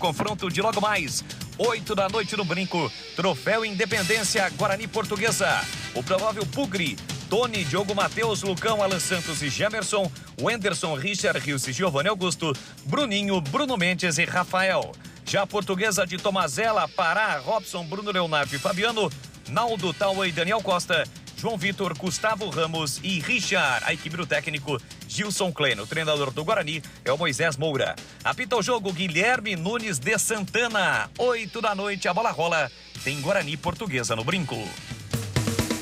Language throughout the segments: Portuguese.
confronto de logo mais, 8 da noite no Brinco. Troféu Independência, Guarani Portuguesa. O provável Bugre, Tony, Diogo Matheus, Lucão, Alan Santos e Gemerson, Wenderson, Richard, Rios e Giovanni Augusto, Bruninho, Bruno Mendes e Rafael. Já a Portuguesa de Tomazella, Pará, Robson, Bruno Leonardo e Fabiano, Naldo, Taua e Daniel Costa, João Vitor, Gustavo Ramos e Richard. A equipe do técnico Gilson Klein. O treinador do Guarani é o Moisés Moura. Apita o jogo Guilherme Nunes de Santana. 8 da noite, a bola rola. Tem Guarani Portuguesa no Brinco.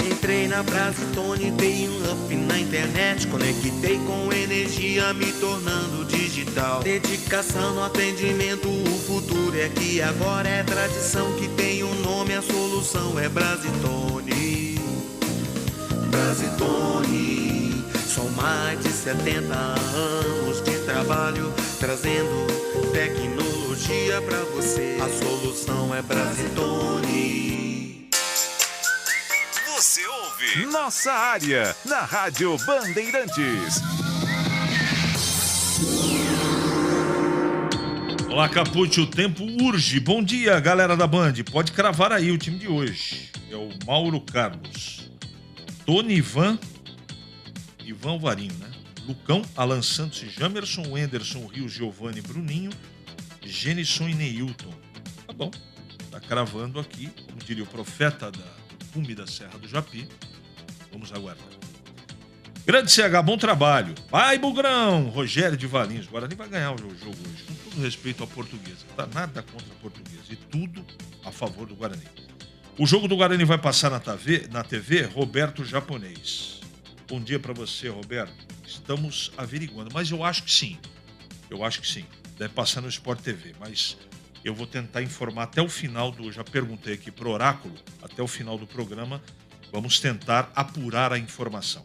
Entrei na Brasitone, dei um up na internet. Conectei com energia, me tornando digital. Dedicação no atendimento, o futuro é aqui. Agora é tradição que tem um nome, a solução é Brasitone. Brasitone, são mais de 70 anos de trabalho, trazendo tecnologia pra você. A solução é Brasitone. Você ouve Nossa Área, na Rádio Bandeirantes. Olá, Capute, o tempo urge. Bom dia, galera da Band. Pode cravar aí o time de hoje. É o Mauro Carlos. Tony, Ivan Varinho, né? Lucão, Alan Santos e Jamerson, Wenderson, Rios, Giovanni, Bruninho, Genison e Neilton. Tá bom, tá cravando aqui, como diria o profeta do cume da Serra do Japi. Vamos aguardar. Grande CH, bom trabalho. Vai, Bugrão! Rogério de Valinhos. Guarani vai ganhar o jogo hoje, com todo respeito à Portuguesa. Tá nada contra a Portuguesa e tudo a favor do Guarani. O jogo do Guarani vai passar na TV, Roberto Japonês. Bom dia para você, Roberto. Estamos averiguando, mas eu acho que sim. Deve passar no Sport TV, mas eu vou tentar informar até o final já perguntei aqui pro Oráculo, até o final do programa, vamos tentar apurar a informação.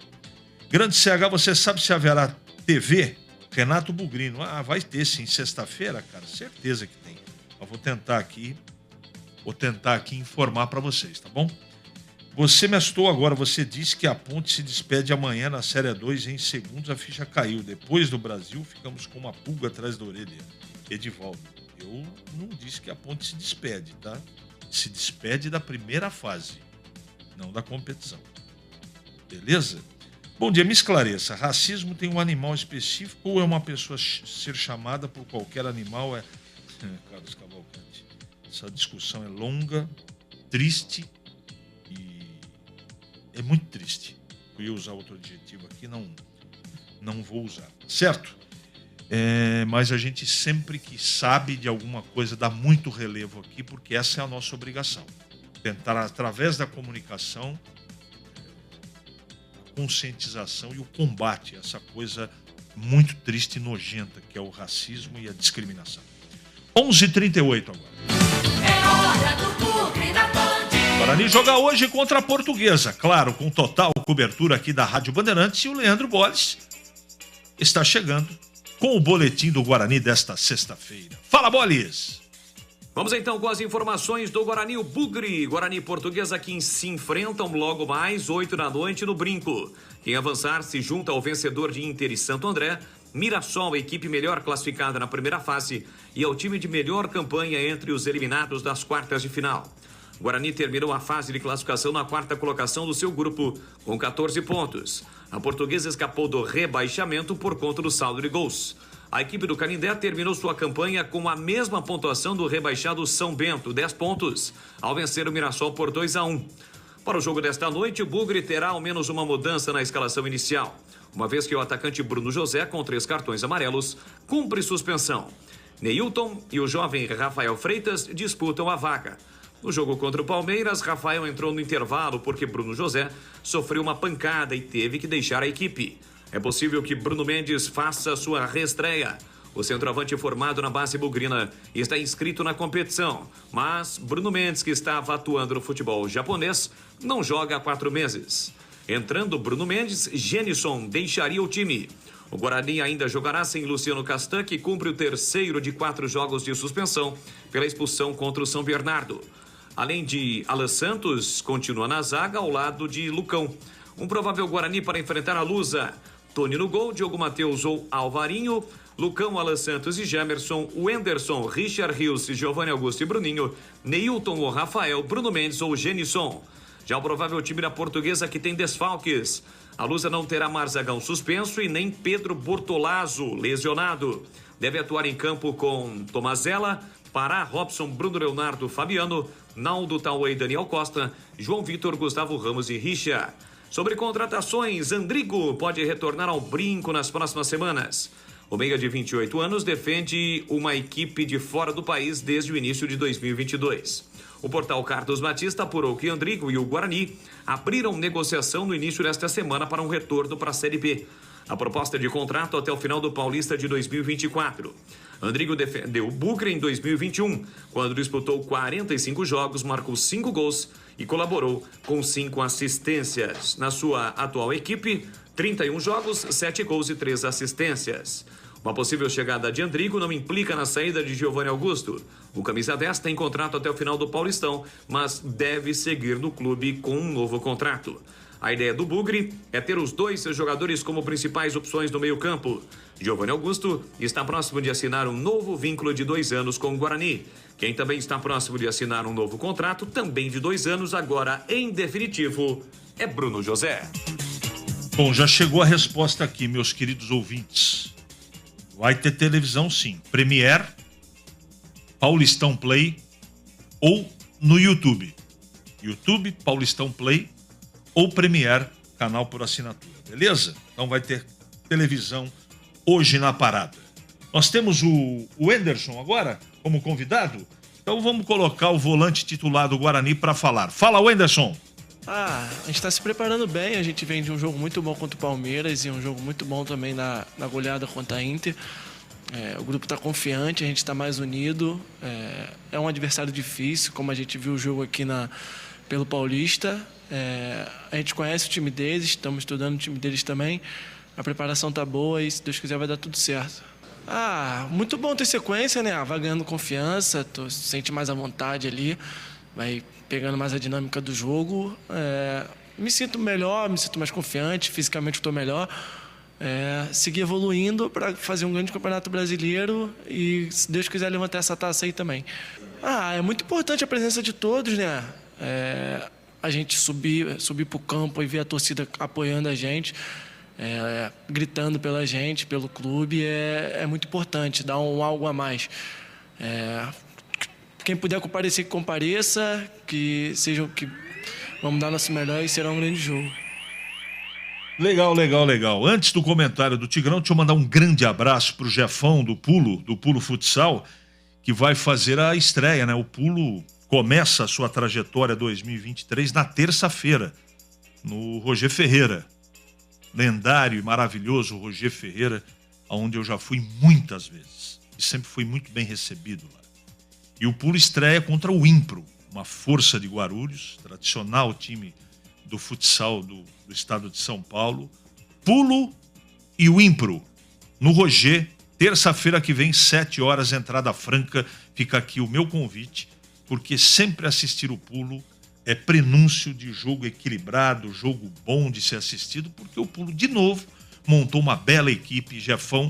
Grande CH, você sabe se haverá TV? Renato Bugrino. Vai ter sim, sexta-feira, cara, certeza que tem. Eu vou tentar aqui informar para vocês, tá bom? Você me assustou agora, você disse que a Ponte se despede amanhã na Série 2, em segundos a ficha caiu. Depois do Brasil, ficamos com uma pulga atrás da orelha. Edivaldo, eu não disse que a Ponte se despede, tá? Se despede da primeira fase, não da competição. Beleza? Bom dia, me esclareça. Racismo tem um animal específico ou é uma pessoa ser chamada por qualquer animal? Carlos Cavalcante. Essa discussão é longa, triste e é muito triste. Eu ia usar outro adjetivo aqui, não vou usar, certo? Mas a gente sempre que sabe de alguma coisa dá muito relevo aqui, porque essa é a nossa obrigação. Tentar, através da comunicação, a conscientização e o combate a essa coisa muito triste e nojenta que é o racismo e a discriminação. 11h38 agora. É hora do Bugre da Band. Guarani joga hoje contra a Portuguesa, claro, com total cobertura aqui da Rádio Bandeirantes, e o Leandro Bolles está chegando com o boletim do Guarani desta sexta-feira. Fala, Bolles! Vamos então com as informações do Guarani, o Bugre. Guarani e Portuguesa que se enfrentam logo mais 8 da noite no Brinco. Quem avançar se junta ao vencedor de Inter e Santo André, Mirassol, a equipe melhor classificada na primeira fase, e ao time de melhor campanha entre os eliminados das quartas de final. Guarani terminou a fase de classificação na quarta colocação do seu grupo, com 14 pontos. A Portuguesa escapou do rebaixamento por conta do saldo de gols. A equipe do Canindé terminou sua campanha com a mesma pontuação do rebaixado São Bento, 10 pontos, ao vencer o Mirassol por 2-1. Para o jogo desta noite, o Bugre terá ao menos uma mudança na escalação inicial, uma vez que o atacante Bruno José, com 3 cartões amarelos, cumpre suspensão. Neilton e o jovem Rafael Freitas disputam a vaga. No jogo contra o Palmeiras, Rafael entrou no intervalo porque Bruno José sofreu uma pancada e teve que deixar a equipe. É possível que Bruno Mendes faça sua reestreia. O centroavante formado na base bugrina está inscrito na competição, mas Bruno Mendes, que estava atuando no futebol japonês, não joga há 4 meses. Entrando Bruno Mendes, Genison deixaria o time. O Guarani ainda jogará sem Luciano Castan, que cumpre o terceiro de 4 jogos de suspensão pela expulsão contra o São Bernardo. Além de Alan Santos, continua na zaga ao lado de Lucão. Um provável Guarani para enfrentar a Lusa. Tony no gol, Diogo Matheus ou Alvarinho, Lucão, Alan Santos e Jamerson, Wenderson, Richard Rios, Giovanni Augusto e Bruninho, Neilton ou Rafael, Bruno Mendes ou Genisson. Já o provável time da Portuguesa que tem desfalques. A Lusa não terá Marzagão suspenso e nem Pedro Bortolazzo lesionado. Deve atuar em campo com Tomazella, Pará, Robson, Bruno Leonardo, Fabiano, Naldo, Tauê, Daniel Costa, João Vitor, Gustavo Ramos e Richa. Sobre contratações, Andrigo pode retornar ao brinco nas próximas semanas. O meia de 28 anos defende uma equipe de fora do país desde o início de 2022. O portal Carlos Batista apurou que Andrigo e o Guarani abriram negociação no início desta semana para um retorno para a Série B. A proposta de contrato até o final do Paulista de 2024. Andrigo defendeu o Bugre em 2021, quando disputou 45 jogos, marcou 5 gols e colaborou com 5 assistências. Na sua atual equipe, 31 jogos, 7 gols e 3 assistências. Uma possível chegada de Andrigo não implica na saída de Giovanni Augusto. O camisa 10 tem contrato até o final do Paulistão, mas deve seguir no clube com um novo contrato. A ideia do Bugre é ter os dois jogadores como principais opções no meio-campo. Giovanni Augusto está próximo de assinar um novo vínculo de 2 anos com o Guarani. Quem também está próximo de assinar um novo contrato, também de 2 anos, agora em definitivo, é Bruno José. Bom, já chegou a resposta aqui, meus queridos ouvintes. Vai ter televisão, sim. Premiere, Paulistão Play ou no YouTube. YouTube, Paulistão Play ou Premiere, canal por assinatura. Beleza? Então vai ter televisão hoje na parada. Nós temos o Wenderson agora como convidado. Então vamos colocar o volante titular do Guarani para falar. Fala, Wenderson. A gente está se preparando bem, a gente vem de um jogo muito bom contra o Palmeiras e um jogo muito bom também na goleada contra a Inter. O grupo está confiante, a gente está mais unido. É um adversário difícil, como a gente viu o jogo aqui pelo Paulista. A gente conhece o time deles, estamos estudando o time deles também. A preparação está boa e, se Deus quiser, vai dar tudo certo. Muito bom ter sequência, né? Vai ganhando confiança, se sente mais à vontade ali, vai pegando mais a dinâmica do jogo. Me sinto melhor, me sinto mais confiante, fisicamente estou melhor. Seguir evoluindo para fazer um grande campeonato brasileiro e, se Deus quiser, levantar essa taça aí também. É muito importante a presença de todos, né? A gente subir para o campo e ver a torcida apoiando a gente, gritando pela gente, pelo clube, é muito importante, dá algo a mais. Quem puder comparecer, que compareça, que vamos dar nosso melhor e será um grande jogo. Legal. Antes do comentário do Tigrão, deixa eu mandar um grande abraço pro Jefão do Pulo Futsal, que vai fazer a estreia, né? O Pulo começa a sua trajetória 2023 na terça-feira, no Roger Ferreira. Lendário e maravilhoso Roger Ferreira, onde eu já fui muitas vezes. E sempre fui muito bem recebido lá. E o Pulo estreia contra o Impro, uma força de Guarulhos, tradicional time do futsal do estado de São Paulo. Pulo e o Impro, no Roger, terça-feira que vem, 7 horas, entrada franca. Fica aqui o meu convite, porque sempre assistir o Pulo é prenúncio de jogo equilibrado, jogo bom de ser assistido, porque o Pulo, de novo, montou uma bela equipe. Jefão,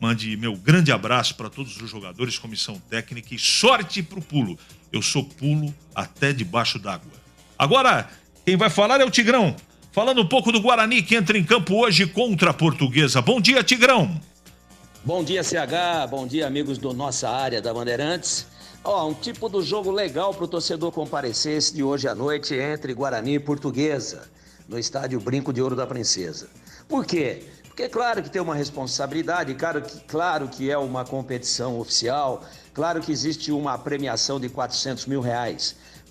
mande meu grande abraço para todos os jogadores, comissão técnica, e sorte pro Pulo. Eu sou Pulo até debaixo d'água. Agora, quem vai falar é o Tigrão, falando um pouco do Guarani, que entra em campo hoje contra a Portuguesa. Bom dia, Tigrão. Bom dia, CH. Bom dia, amigos do Nossa Área da Bandeirantes. Um tipo do jogo legal para o torcedor comparecer esse de hoje à noite entre Guarani e Portuguesa, no estádio Brinco de Ouro da Princesa. Por quê? Porque claro que tem uma responsabilidade, claro que é uma competição oficial, claro que existe uma premiação de R$400 mil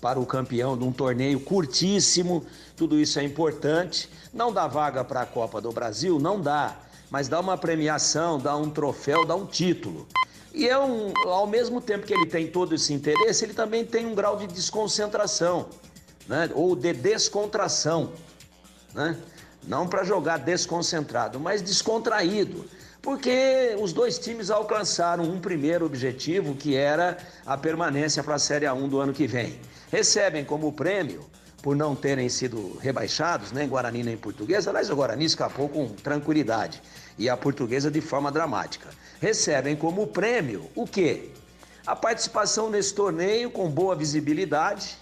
para o campeão de um torneio curtíssimo, tudo isso é importante. Não dá vaga para a Copa do Brasil? Não dá, mas dá uma premiação, dá um troféu, dá um título. E ao mesmo tempo que ele tem todo esse interesse, ele também tem um grau de desconcentração, né? Ou de descontração, né? Não para jogar desconcentrado, mas descontraído, porque os dois times alcançaram um primeiro objetivo, que era a permanência para a Série A1 do ano que vem. Recebem como prêmio por não terem sido rebaixados, nem Guarani nem Portuguesa. Aliás, o Guarani escapou com tranquilidade e a Portuguesa de forma dramática. Recebem como prêmio o quê? A participação nesse torneio com boa visibilidade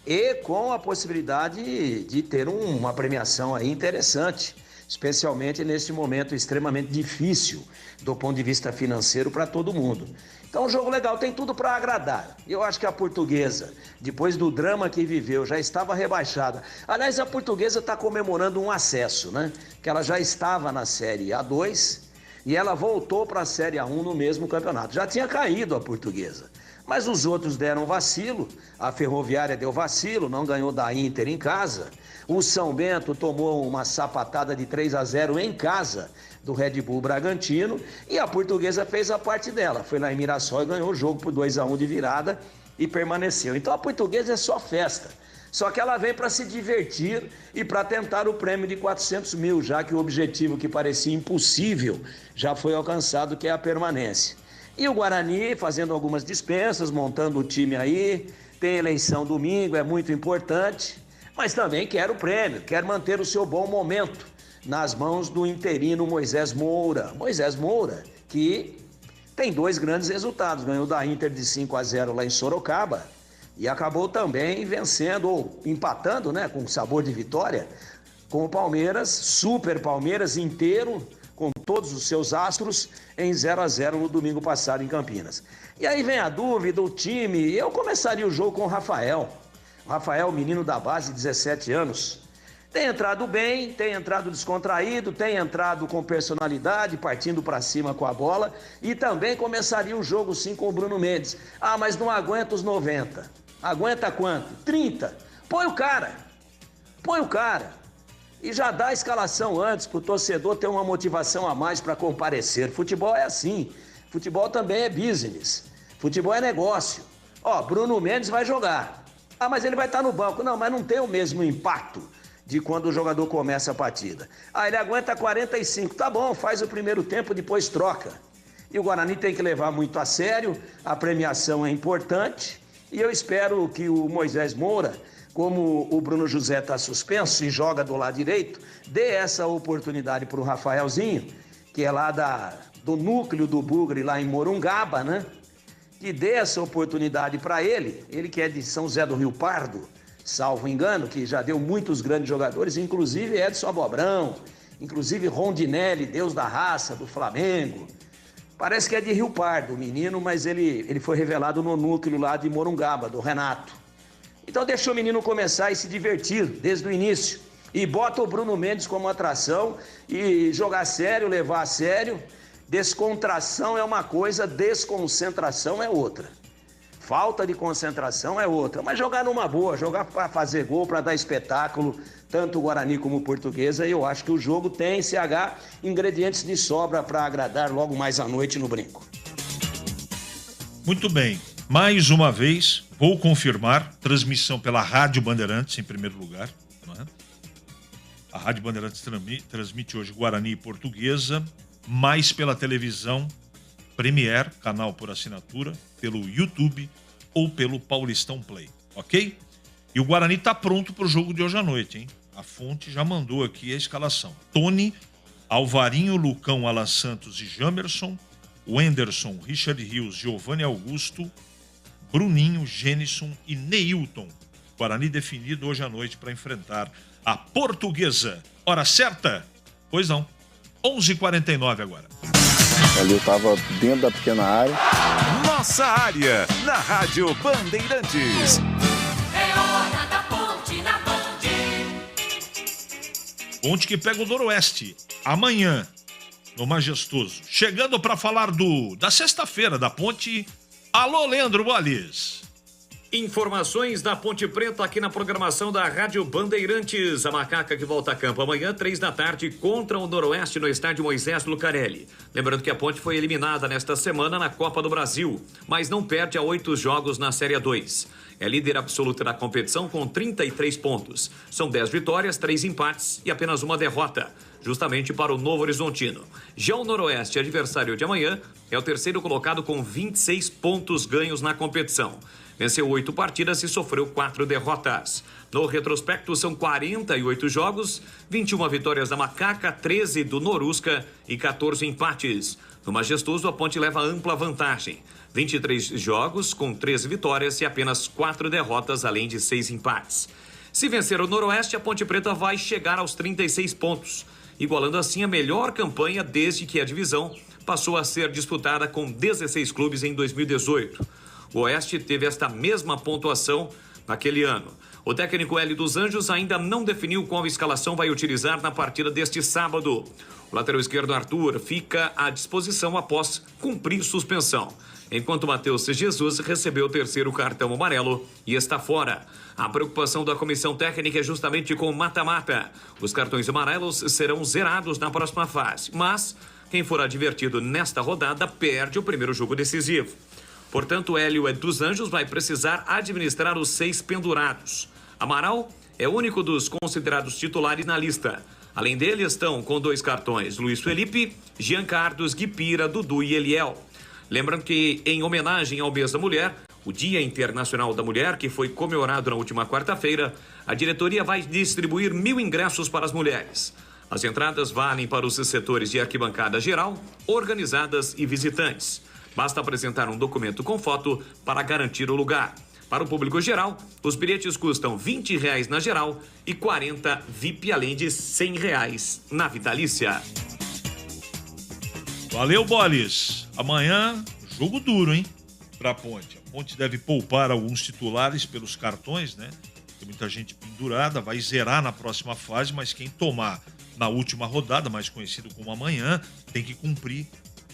e com a possibilidade de ter uma premiação aí interessante, especialmente nesse momento extremamente difícil do ponto de vista financeiro para todo mundo. Então, um jogo legal, tem tudo para agradar. Eu acho que a Portuguesa, depois do drama que viveu, já estava rebaixada. Aliás, a Portuguesa está comemorando um acesso, né? Que ela já estava na Série A2 e ela voltou para a Série A1 no mesmo campeonato. Já tinha caído a Portuguesa. Mas os outros deram vacilo, a Ferroviária deu vacilo, não ganhou da Inter em casa. O São Bento tomou uma sapatada de 3-0 em casa do Red Bull Bragantino e a Portuguesa fez a parte dela. Foi lá em Mirassol e ganhou o jogo por 2-1 de virada e permaneceu. Então a Portuguesa é só festa. Só que ela vem para se divertir e para tentar o prêmio de 400 mil, já que o objetivo que parecia impossível já foi alcançado, que é a permanência. E o Guarani fazendo algumas dispensas, montando o time aí, tem eleição domingo, é muito importante, mas também quer o prêmio, quer manter o seu bom momento nas mãos do interino Moisés Moura. Moisés Moura, que tem 2 grandes resultados, ganhou da Inter de 5-0 lá em Sorocaba e acabou também vencendo, ou empatando, né, com sabor de vitória, com o Palmeiras, Super Palmeiras inteiro, com todos os seus astros, em 0-0 no domingo passado em Campinas. E aí vem a dúvida, o time, eu começaria o jogo com o Rafael. O Rafael, menino da base, 17 anos, tem entrado bem, tem entrado descontraído, tem entrado com personalidade, partindo para cima com a bola, e também começaria o jogo sim com o Bruno Mendes. Ah, mas não aguenta os 90. Aguenta quanto? 30. Põe o cara. E já dá a escalação antes para o torcedor ter uma motivação a mais para comparecer. Futebol é assim. Futebol também é business. Futebol é negócio. Ó, Bruno Mendes vai jogar. Ah, mas ele vai estar no banco. Não, mas não tem o mesmo impacto de quando o jogador começa a partida. Ah, ele aguenta 45. Tá bom, faz o primeiro tempo, depois troca. E o Guarani tem que levar muito a sério. A premiação é importante. E eu espero que o Moisés Moura, como o Bruno José está suspenso e joga do lado direito, dê essa oportunidade para o Rafaelzinho, que é lá do núcleo do Bugre, lá em Morungaba, né? Que dê essa oportunidade para ele que é de São José do Rio Pardo, salvo engano, que já deu muitos grandes jogadores, inclusive Edson Abobrão, inclusive Rondinelli, Deus da raça, do Flamengo. Parece que é de Rio Pardo o menino, mas ele foi revelado no núcleo lá de Morungaba, do Renato. Então deixa o menino começar e se divertir desde o início. E bota o Bruno Mendes como atração e jogar sério, levar a sério. Descontração é uma coisa, desconcentração é outra. Falta de concentração é outra. Mas jogar numa boa, jogar para fazer gol, para dar espetáculo, tanto o Guarani como o Portuguesa, eu acho que o jogo tem, CH, ingredientes de sobra para agradar logo mais à noite no Brinco. Muito bem. Mais uma vez, vou confirmar, transmissão pela Rádio Bandeirantes, em primeiro lugar. Não é? A Rádio Bandeirantes transmite hoje Guarani e Portuguesa, mais pela televisão Premier, canal por assinatura, pelo YouTube ou pelo Paulistão Play, ok? E o Guarani está pronto para o jogo de hoje à noite, hein? A fonte já mandou aqui a escalação. Tony, Alvarinho, Lucão, Alan Santos e Jamerson, Wenderson, Richard Rios, Giovanni Augusto, Bruninho, Gênison e Neilton. Guarani definido hoje à noite para enfrentar a Portuguesa. Hora certa? Pois não. 11h49 agora. Ali eu estava dentro da pequena área. Nossa área, na Rádio Bandeirantes. É hora da Ponte na Band. Ponte que pega o Noroeste. Amanhã, no Majestoso. Chegando para falar da sexta-feira da Ponte. Alô, Leandro Bolis. Informações da Ponte Preta aqui na programação da Rádio Bandeirantes. A Macaca que volta a campo amanhã, 15h, contra o Noroeste no estádio Moisés Lucarelli. Lembrando que a Ponte foi eliminada nesta semana na Copa do Brasil, mas não perde a 8 jogos na Série A2. É líder absoluta da competição com 33 pontos. São 10 vitórias, 3 empates e apenas uma derrota. justamente para o Novo Horizontino. Já o Noroeste, adversário de amanhã, é o terceiro colocado com 26 pontos ganhos na competição. Venceu 8 partidas e sofreu 4 derrotas. No retrospecto, são 48 jogos, 21 vitórias da Macaca, 13 do Norusca e 14 empates. No Majestoso, a Ponte leva ampla vantagem. 23 jogos com 13 vitórias e apenas 4 derrotas, além de 6 empates. Se vencer o Noroeste, a Ponte Preta vai chegar aos 36 pontos, igualando assim a melhor campanha desde que a divisão passou a ser disputada com 16 clubes em 2018. O Oeste teve esta mesma pontuação naquele ano. O técnico Hélio dos Anjos ainda não definiu qual escalação vai utilizar na partida deste sábado. O lateral esquerdo Arthur fica à disposição após cumprir suspensão, enquanto Matheus Jesus recebeu o terceiro cartão amarelo e está fora. A preocupação da comissão técnica é justamente com o mata-mata. Os cartões amarelos serão zerados na próxima fase, mas quem for advertido nesta rodada perde o primeiro jogo decisivo. Portanto, Hélio dos Anjos vai precisar administrar os 6 pendurados. Amaral é o único dos considerados titulares na lista. Além dele estão com 2 cartões Luiz Felipe, Jean Carlos, Guipira, Dudu e Eliel. Lembrando que, em homenagem ao mês da mulher, o Dia Internacional da Mulher, que foi comemorado na última quarta-feira, a diretoria vai distribuir 1.000 ingressos para as mulheres. As entradas valem para os setores de arquibancada geral, organizadas e visitantes. Basta apresentar um documento com foto para garantir o lugar. Para o público geral, os bilhetes custam R$20 na geral e R$40 VIP, além de R$100 na vitalícia. Valeu, Bolis. Amanhã, jogo duro, hein? Pra Ponte. A Ponte deve poupar alguns titulares pelos cartões, né? Tem muita gente pendurada, vai zerar na próxima fase, mas quem tomar na última rodada, mais conhecido como amanhã, tem que cumprir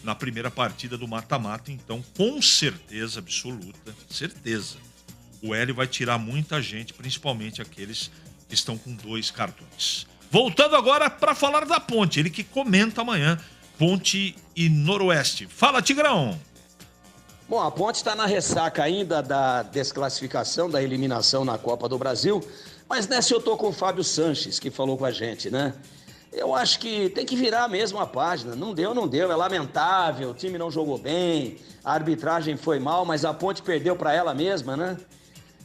na primeira partida do mata-mata. Então, com certeza absoluta, certeza, o Hélio vai tirar muita gente, principalmente aqueles que estão com 2 cartões. Voltando agora para falar da Ponte, ele que comenta amanhã, Ponte e Noroeste. Fala, Tigrão! Bom, a Ponte está na ressaca ainda da desclassificação, da eliminação na Copa do Brasil, mas nessa eu tô com o Fábio Sanches, que falou com a gente, né? Eu acho que tem que virar mesmo a página. Não deu, é lamentável, o time não jogou bem, a arbitragem foi mal, mas a Ponte perdeu para ela mesma, né?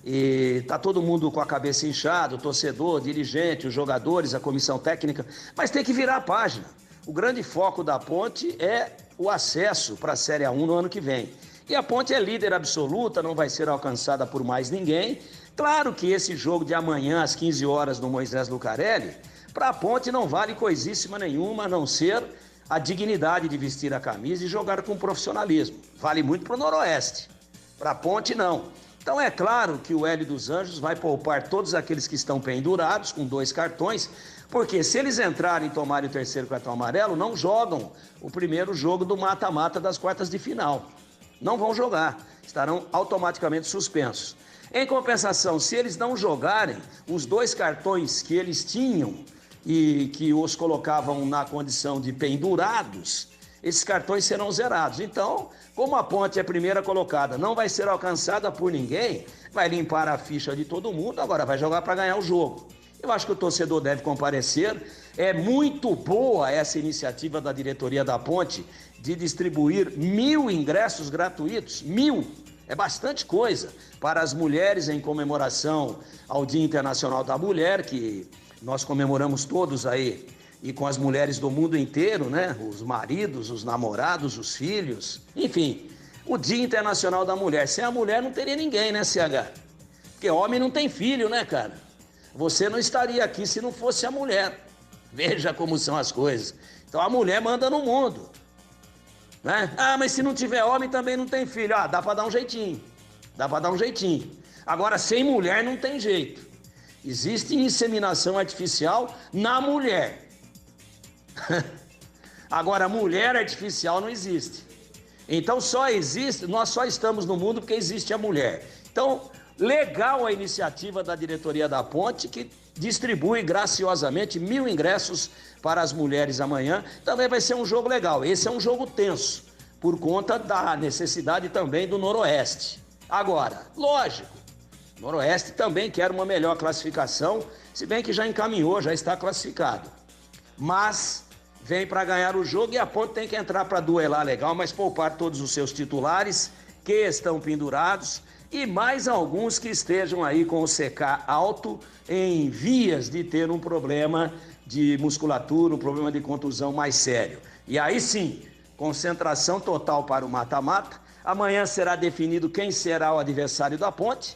E tá todo mundo com a cabeça inchada, o torcedor, o dirigente, os jogadores, a comissão técnica, mas tem que virar a página. O grande foco da Ponte é o acesso para a Série A1 no ano que vem. E a Ponte é líder absoluta, não vai ser alcançada por mais ninguém. Claro que esse jogo de amanhã, às 15 horas, no Moisés Lucarelli, para a Ponte não vale coisíssima nenhuma, a não ser a dignidade de vestir a camisa e jogar com profissionalismo. Vale muito para o Noroeste, para a Ponte não. Então é claro que o Hélio dos Anjos vai poupar todos aqueles que estão pendurados com 2 cartões, porque se eles entrarem e tomarem o terceiro cartão amarelo, não jogam o primeiro jogo do mata-mata das quartas de final. Não vão jogar, estarão automaticamente suspensos. Em compensação, se eles não jogarem, os 2 cartões que eles tinham e que os colocavam na condição de pendurados, esses cartões serão zerados. Então, como a Ponte é a primeira colocada, não vai ser alcançada por ninguém, vai limpar a ficha de todo mundo, agora vai jogar para ganhar o jogo. Eu acho que o torcedor deve comparecer. É muito boa essa iniciativa da diretoria da Ponte de distribuir 1.000 ingressos gratuitos. 1.000! É bastante coisa para as mulheres em comemoração ao Dia Internacional da Mulher, que nós comemoramos todos aí, e com as mulheres do mundo inteiro, né? Os maridos, os namorados, os filhos, enfim, o Dia Internacional da Mulher. Sem a mulher não teria ninguém, né, CH? Porque homem não tem filho, né, cara? Você não estaria aqui se não fosse a mulher. Veja como são as coisas. Então a mulher manda no mundo, né? Ah, mas se não tiver homem também não tem filho. Ah, dá para dar um jeitinho. Dá para dar um jeitinho. Agora, sem mulher não tem jeito. Existe inseminação artificial na mulher. Agora, mulher artificial não existe. Então só existe, nós só estamos no mundo porque existe a mulher. Então, legal a iniciativa da diretoria da Ponte, que distribui graciosamente 1.000 ingressos para as mulheres amanhã. Também vai ser um jogo legal. Esse é um jogo tenso, por conta da necessidade também do Noroeste. Agora, lógico, o Noroeste também quer uma melhor classificação, se bem que já encaminhou, já está classificado. mas vem para ganhar o jogo e a Ponte tem que entrar para duelar legal, mas poupar todos os seus titulares que estão pendurados e mais alguns que estejam aí com o CK alto em vias de ter um problema de musculatura, um problema de contusão mais sério. E aí sim, concentração total para o mata-mata. Amanhã será definido quem será o adversário da Ponte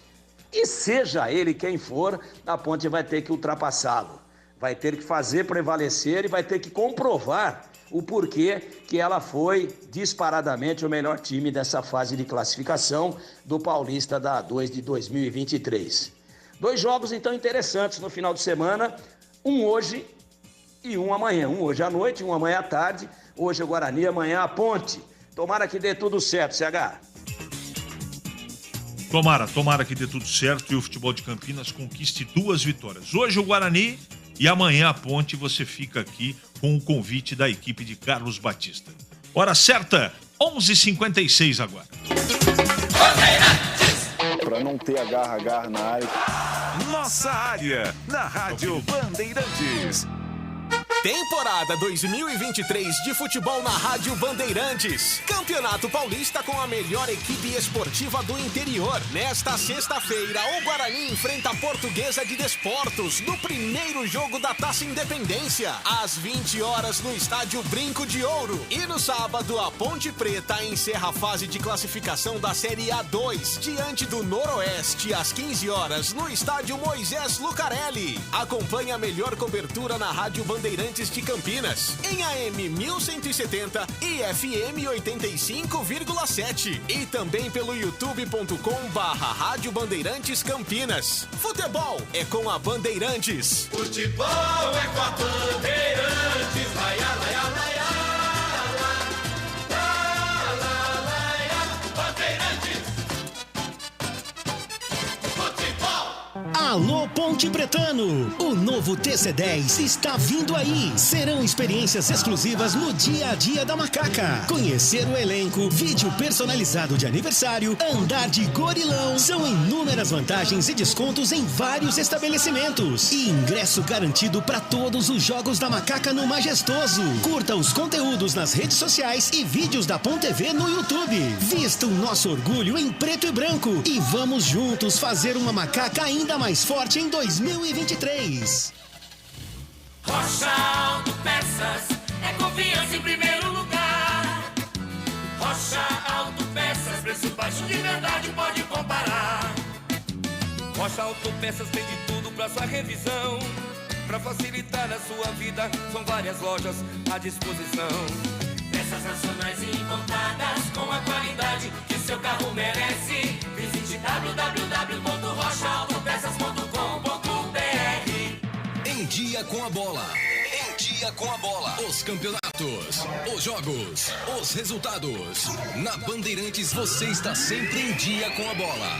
e seja ele quem for, a Ponte vai ter que ultrapassá-lo. Vai ter que fazer prevalecer e vai ter que comprovar o porquê que ela foi disparadamente o melhor time dessa fase de classificação do Paulista da A2 de 2023. 2 jogos então interessantes no final de semana, um hoje e um amanhã. Um hoje à noite, um amanhã à tarde. Hoje o Guarani, amanhã a Ponte. Tomara que dê tudo certo, CH. Tomara que dê tudo certo e o futebol de Campinas conquiste 2 vitórias. Hoje o Guarani e amanhã a Ponte. Você fica aqui com o convite da equipe de Carlos Batista. Hora certa, 11h56 agora. Para não ter agarra na área. Nossa área, na Rádio Bandeirantes. Temporada 2023 de futebol na Rádio Bandeirantes. Campeonato Paulista com a melhor equipe esportiva do interior. Nesta sexta-feira, o Guarani enfrenta a Portuguesa de Desportos no primeiro jogo da Taça Independência, às 20 horas no estádio Brinco de Ouro. E no sábado, a Ponte Preta encerra a fase de classificação da Série A2 diante do Noroeste, às 15 horas no estádio Moisés Lucarelli. Acompanhe a melhor cobertura na Rádio Bandeirantes de Campinas, em AM 1170 e FM 85,7 e também pelo youtube.com/Rádio Bandeirantes Campinas. Futebol é com a Bandeirantes. Futebol é com a Bandeirantes. Laia, laia, laia, Bandeirantes. Futebol. Alô Ponte Pretano, o novo TC10 está vindo aí. Serão experiências exclusivas no dia a dia da Macaca. Conhecer o elenco, vídeo personalizado de aniversário, andar de gorilão. São inúmeras vantagens e descontos em vários estabelecimentos. E ingresso garantido para todos os jogos da Macaca no Majestoso. Curta os conteúdos nas redes sociais e vídeos da Ponte TV no YouTube. Vista o nosso orgulho em preto e branco e vamos juntos fazer uma Macaca ainda mais forte em 2023. Rocha Autopeças é confiança em primeiro lugar. Rocha Autopeças, preço baixo de verdade, pode comparar. Rocha Autopeças tem de tudo pra sua revisão. Pra facilitar a sua vida, são várias lojas à disposição. Peças nacionais e importadas com a qualidade que seu carro merece. Visite www.rochaautopeças.com.br. Em dia com a bola. Em dia com a bola. Os campeonatos, os jogos, os resultados. Na Bandeirantes você está sempre em dia com a bola.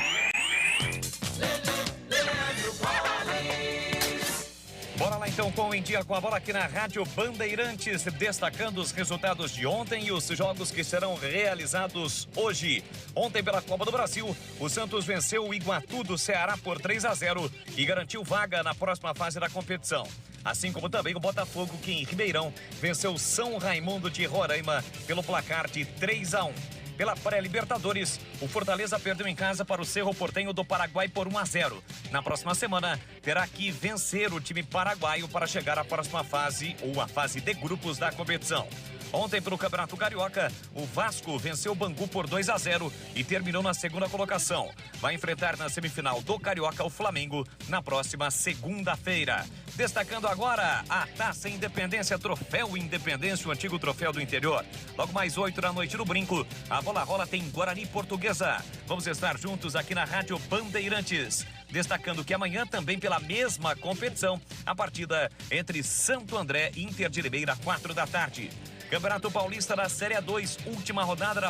Bora lá então com o Em Dia com a Bola aqui na Rádio Bandeirantes, destacando os resultados de ontem e os jogos que serão realizados hoje. Ontem pela Copa do Brasil, o Santos venceu o Iguatu do Ceará por 3-0 e garantiu vaga na próxima fase da competição. Assim como também o Botafogo, que em Ribeirão venceu o São Raimundo de Roraima pelo placar de 3-1. Pela pré-Libertadores, o Fortaleza perdeu em casa para o Cerro Porteño do Paraguai por 1-0. Na próxima semana, terá que vencer o time paraguaio para chegar à próxima fase, ou a fase de grupos da competição. Ontem, pelo Campeonato Carioca, o Vasco venceu o Bangu por 2-0 e terminou na segunda colocação. Vai enfrentar na semifinal do Carioca o Flamengo na próxima segunda-feira. Destacando agora a Taça Independência, Troféu Independência, o antigo troféu do interior. Logo mais 8 da noite no Brinco, a bola rola tem Guarani Portuguesa. Vamos estar juntos aqui na Rádio Bandeirantes. Destacando que amanhã, também pela mesma competição, a partida entre Santo André e Inter de Limeira, 4 da tarde. Campeonato Paulista da Série A2, última rodada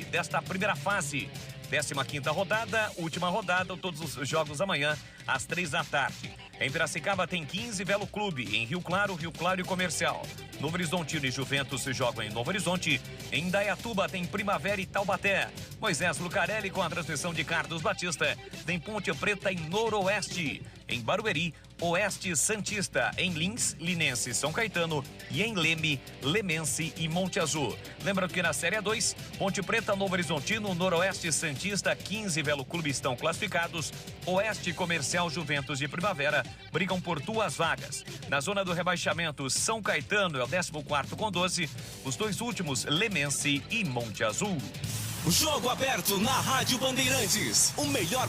desta primeira fase. 15ª rodada, última rodada, todos os jogos amanhã, às 3 da tarde. Em Piracicaba tem 15 Velo Clube, em Rio Claro e Comercial. Novo Horizontino e Juventus se jogam em Novo Horizonte Em Indaiatuba tem Primavera e Taubaté. Moisés Lucarelli com a transmissão de Carlos Batista. Tem Ponte Preta e Noroeste. Em Barueri, Oeste Santista. Em Lins, Linense, São Caetano. E em Leme, Lemense e Monte Azul. Lembra que na Série 2, Ponte Preta, Novo Horizontino, Noroeste Santista, 15 Velo Clube estão classificados. Oeste Comercial, Juventus de Primavera brigam por 2 vagas. Na zona do rebaixamento, São Caetano é o 14º com 12. Os 2 últimos, Lemense e Monte Azul. Jogo aberto na Rádio Bandeirantes. O melhor